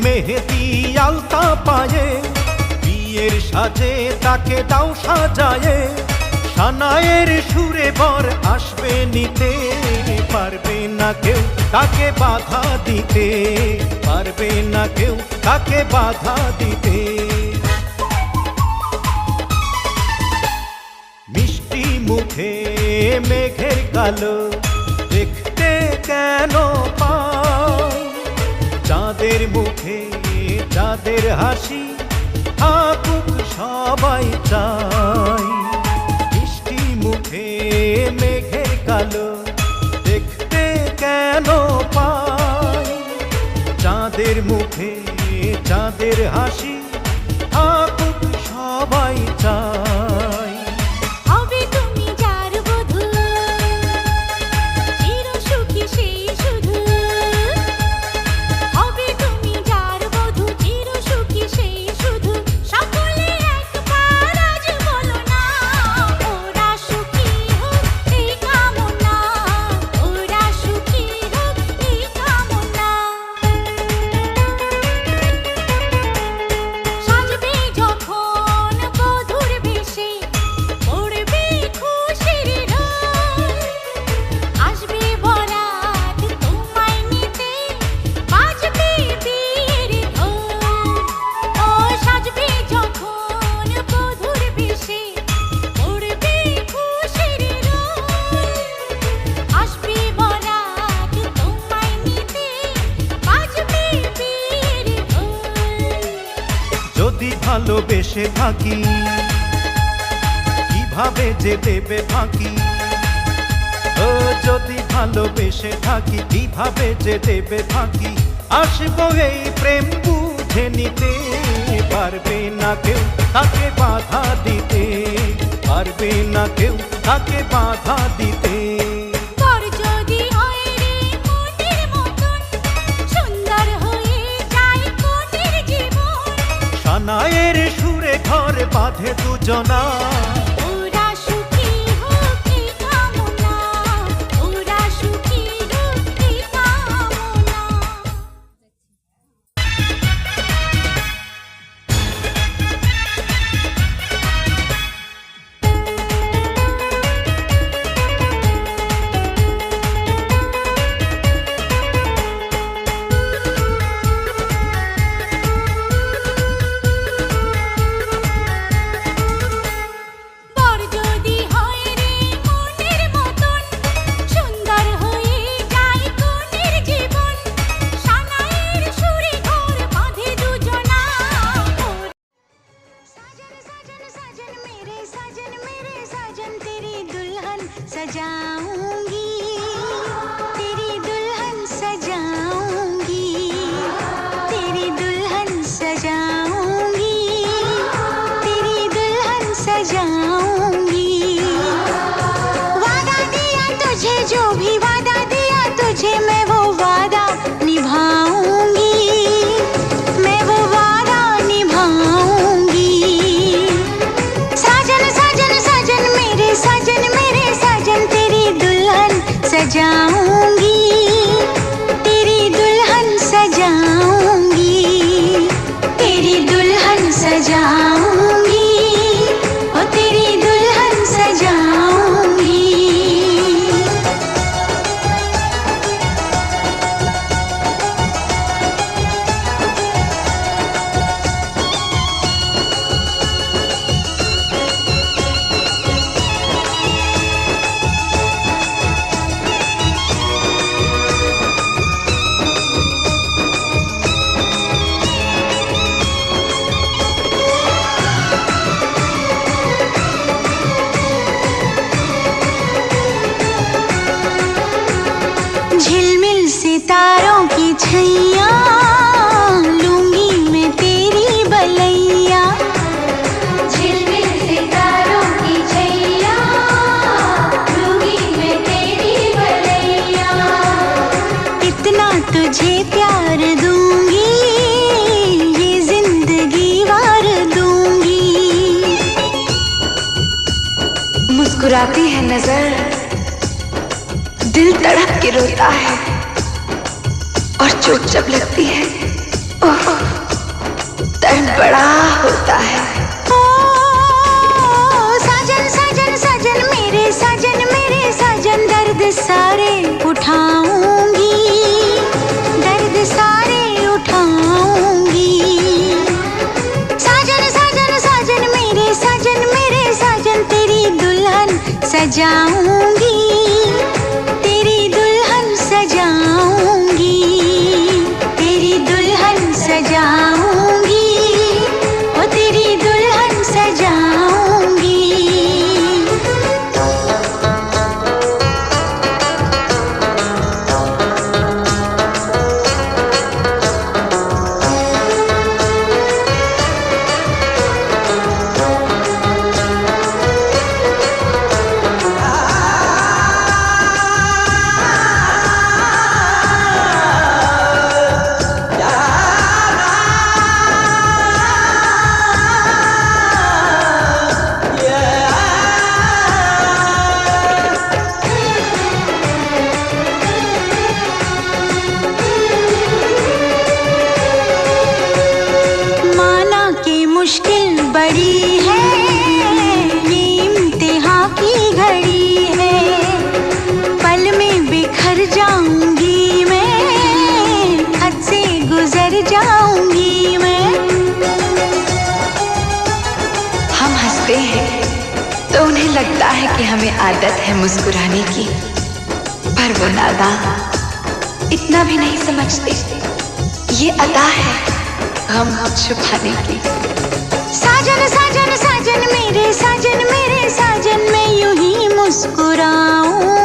মেহেদি আলতা পায়ে, বিয়ের সাজে তাকে দাও সাজায়ে, সানায়ের সুরে বর আসবে নিতে, পারবে না কেউ তাকে বাধা দিতে, পারবে না কেউ তাকে বাধা দিতে। মিষ্টি মুখে মেঘের কালো দেখতে কেন পাই, চাঁদের মুখে চাঁদের হাসি থাকুক সবাই চাই। মিষ্টি মুখে মেঘের কালো দেখতে কেন পাই, চাঁদের মুখে চাঁদের হাসি থাকুক সবাই চাই। যদি ভালোবেসে থাকি কিভাবে যে দেবে ফাঁকি, ও যদি ভালোবেসে থাকি কিভাবে যে দেবে ফাঁকি, আসবো এই প্রেম বুঝে নিতে, পারবে না কেউ তাকে বাধা দিতে, পারবে না কেউ তাকে বাধা দিতে। সানায়ের সুরে ঘর বাঁধে দুজনা, ওরা সুখী হোক এই কামনা, ওরা সুখী হোক এই কামনা। सजाऊंगी तेरी दुल्हन सजाऊंगी, तेरी दुल्हन सजाऊंगी, तेरी दुल्हन सजाऊंगी। वादा दिया तुझे, जो भी वादा दिया तुझे, मैं वो वादा निभाऊंगी, मैं वो वादा निभाऊंगी। साजन साजन साजन मेरे साजन, मेरे साजन तेरी दुल्हन सजाऊंगी, तेरी दुल्हन सजाऊंगी, तेरी दुल्हन सजाऊंगी, ओ तेरी दुल्हन सजाऊंगी। झिलमिल सितारों की छैया, लूंगी मैं तेरी बलैया। झिलमिल सितारों की छैया, लूंगी मैं तेरी बलैया। इतना तुझे प्यार दूंगी, ये जिंदगी वार दूंगी। मुस्कुराती है नजर, दिल तड़प के रोता है, और चोट जब लगती है ओह, दर्द बड़ा होता है। ओ साजन साजन साजन मेरे साजन दर्द सारे उठाऊंगी, दर्द सारे उठाऊंगी। साजन साजन साजन मेरे साजन तेरी दुल्हन सजाऊंगी, तेरी दुल्हन सजाऊंगी, तेरी दुल्हन सजाऊंगी, ओ तेरी दुल्हन सजाऊंगी। मुश्किल बड़ी है, ये इम्तिहान की घड़ी है, पल में बिखर जाऊंगी मैं, हद से गुजर जाऊंगी मैं। हम हंसते हैं तो उन्हें लगता है कि हमें आदत है मुस्कुराने की, पर वो नादान इतना भी नहीं समझते, ये अदा है गम छुपाने की। साजन साजन साजन मेरे साजन मैं यूं ही मुस्कुराऊं।